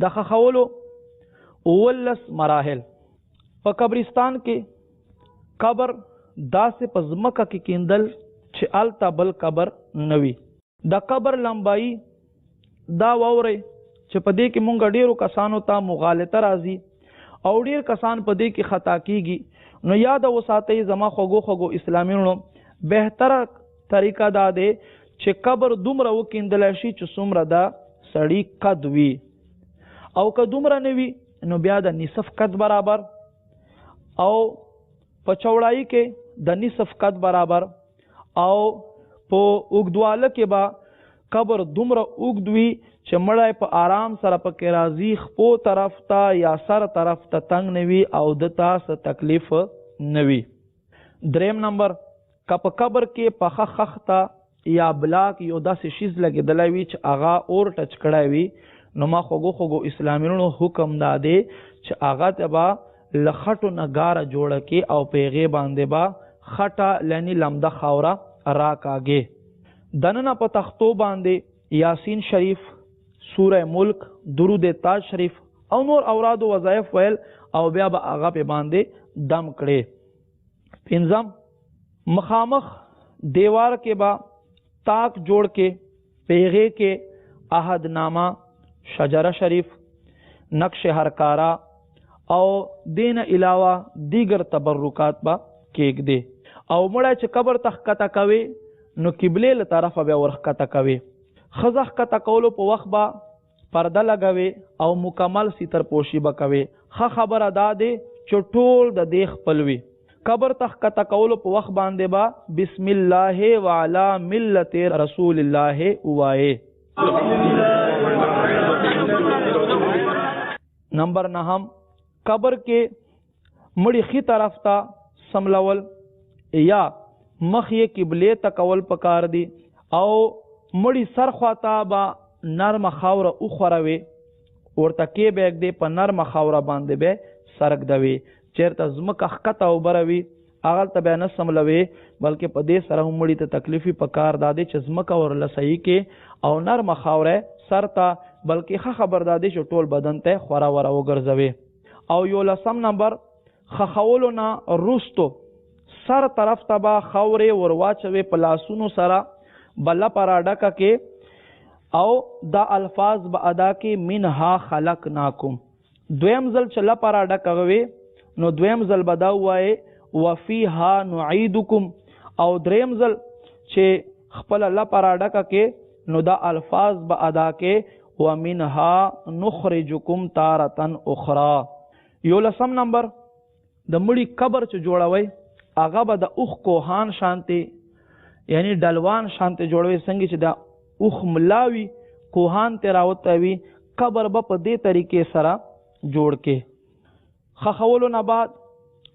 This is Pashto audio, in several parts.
د خخولو 19 مراحل. په قبرستان کې قبر داسې په ځمکه کې کیندل چې الته بل قبر نوي. د قبر لمبایي دا واورئ چې په دې کې مونږ ډیرو کسانو ته مغالطه راځي او ډیر کسان په دې کې خطا کیږي. نو یاد وساتئ زما خوږو اسلامینو بهتره طریقه دا دی چې قبر دومره وکیندلی شي چې څومره دا سړی قد وي، او که دومره نه وي نو بیا د نصف قد برابر، او په چوړایي کې د نصف قد برابر، او په اوږدواله کې به قبر دومره اوږد وي چې مړی په آرام سره پکې راځي، خپو طرف ته یا سر طرف ته تنګ نه وي او د څه تکلیف نه وي. دریم نمبر، که په قبر کې پخه خخته یا بلاک یو داسې شیز لګېدلی وي چې هغه اور ټچ کړی وي، نو ما خوږو اسلامینو حکم دا دی چې هغه ته به له خټو نه ګاره جوړه کې او په هغې باندې به خټه لني لمده خاوره راکاږي. دننه په تختو باندې یاسین شریف، سوره ملک، درود تاج شریف او نور اوراد و وظایف ویل او بیا به هغه په باندې دم کړي. پنځم، مخامخ دیوار کې به تاک جوړ کې پیغه کې عہد نامه، شجره شریف، نقش هرکارا او دین علاوه دیگر تبرکات با کېږدي. او مړی چې قبر ته ښکته کوي نو قبلې له طرفه بیا ورښکته کوي. ښځه ښکته کولو په وخت به پرده لګوي او مکمل ستر پوشي به کوي. ښه خبره دا دی چې ټول د دې خپل وي. قبر ته ښکته کولو په وخت باندې به بسم الله وعلی ملت رسول الله ووایې. نمبر 9، قبر کې مړی ښي طرف ته سملول یا مخ یې قبلې ته کول پکار دي، او مړی سر خواته به نرمه خاوره وخوروي، ورته کې به ږدي په نرمه خاوره باندې به سر ږدوي. چیرته ځمکه ښکته اوبره وي هغلته بیا نه سملوي، بلکې په دې سره هم مړي ته تکلیفي پکار دا دی چې ځمکه ورله صحیح کې او نرمه خاوره سر ته، بلکې ښه خبر دا دی چې ټول بدن ته خورا وره وګرځوي. او 11 نمبر، خخولو نه وروستو سر طرف ته به خاورې ورواچوي په لاسونو سره، بله پر ډکه کې، او دا الفاظ به ادا کې منها خلقناکم. دویم ځل چې لپاره ډکه وي نو دویم ځل به دا ووایې وفیها نعیدکم، او دریم ځل چې خپله لپاره ډکه کې نو دا الفاظ به ادا کې ومنها نخرجکم تارة اخرى. 11 نمبر، د مړي قبر چې جوړوي هغه به د اوښ کوهان شانتې یعنی ډلوان شانتې جوړوي، څنګه چې دا اوښ ملاوي کوهان ته راوتوي، قبر به په دې طریقې سره جوړ کې. خخولو نه بعد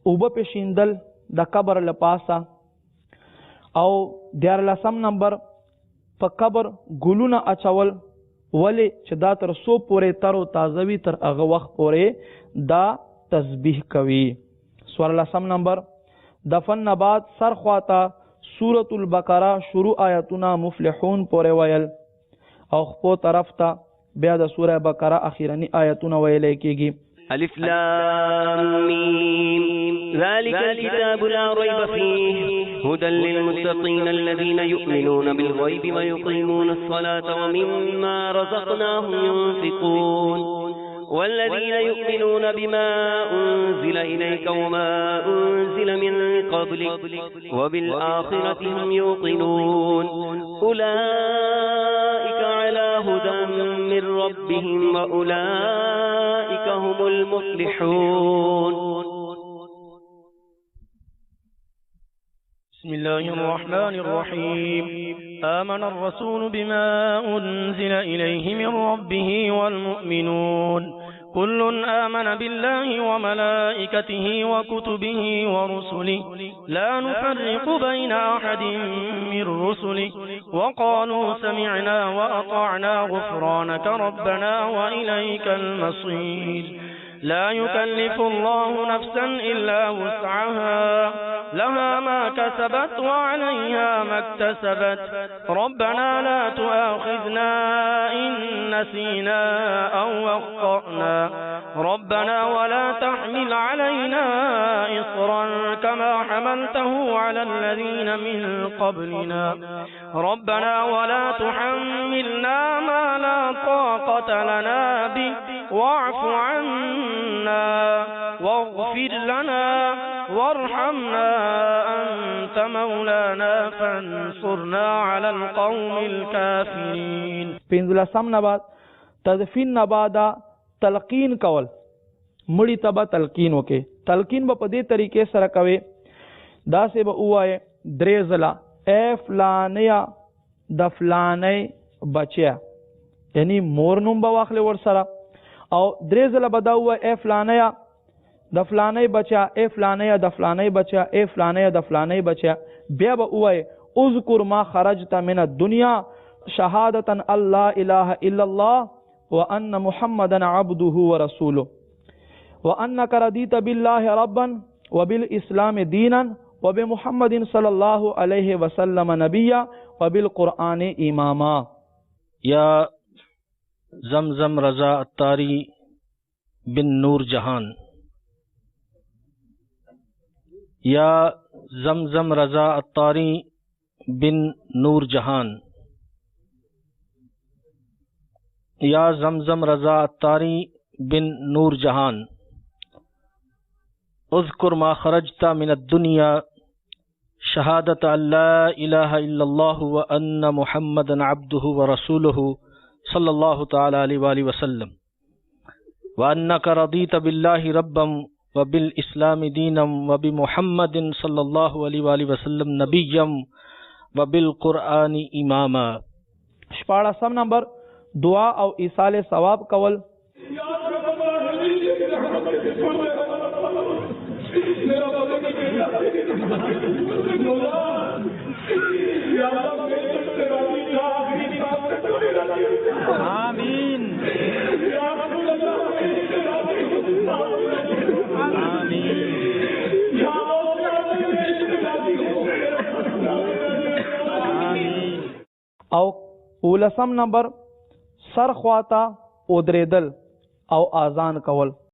اوبه پېشیندل د قبر له پاسه. او 14 نمبر، په قبر ګلونه اچول، ولې چې دا تر څو پورې تر او تازه وي تر هغه وخت پورې دا تسبیح کوي. 14 نمبر، دفن نه بعد سر خواته سورة البقره شروع آیتونه مفلحون پورې ویل، او خپو طرف ته بیا د سوره بقره اخیرنی آیتونه ویل کېږي. الف لام میم ذلك الكتاب لا ريب فيه هدى للمتقين الذين يؤمنون بالغيب ويقيمون الصلاة ومما رزقناهم ينفقون والذين يؤمنون بما أنزل إليك وما أنزل من قبلك وبالآخرة هم يوقنون أولئك على هدى من ربهم وأولئك هم المفلحون. بسم الله الرحمن الرحيم. آمن الرسول بما أنزل إليه من ربه والمؤمنون كل آمن بالله وملائكته وكتبه ورسله لا نفرق بين أحد من رسله وقالوا سمعنا وأطعنا غفرانك ربنا وإليك المصير. لا يكلف الله نفسا إلا وسعها لها ما كسبت وعليها ما اكتسبت ربنا لا تؤاخذنا إن نسينا أو أخطأنا ربنا ولا تحمل علينا إصرا كما حملته على الذين من قبلنا ربنا ولا تحملنا ما لا طاقة لنا به واعف عنا واغفر لنا وارحمنا أنت مولانا فانصرنا على القوم الكافرين. پنځلسم نبات تدفین نبادا تلقین کول مړی ته به تلقین وکې. تلقین به په دې طریقې سره کوي داسې به ووایې درې ځله اے فلانیا د فلانی بچیا، یعنی مور نوم به واخلې ورسره، او درې ځله به دا ووایې اے فلانیا د فلانی بچا، اے فلانیا د فلانی بچا، اے فلانیا د فلانی بچا. بیا به ووایې اذکر ما خرجت من الدنیا شهادة ان لا اله الا الله وان محمدا عبده ورسوله وانك رضيت بالله ربا وبالاسلام دينا وبمحمد صلی اللہ علیہ وسلم نبیا وبالقرآن اماما. یا زمزم رضا اتاری بن نور جہان، یا زمزم رضا اتاری بن نور جہان، یا زمزم رضا اتاری بن نور جہان. اذکر ما خرجت من الدنیا شہادت ان لا الہ الا اللہ وان محمدا عبدہ ورسولہ صلی اللہ تعالی علیہ وآلہ وسلم وانک رضیت باللہ ربا وبالاسلام دینا وبمحمد صلی اللہ علیہ وآلہ وسلم نبیا وبالقرآن اماما. شپاړسم نمبر دعا او ایصال ثواب کول. آمین او اولسم نمبر سر خواتا ودریدل او آزان کول.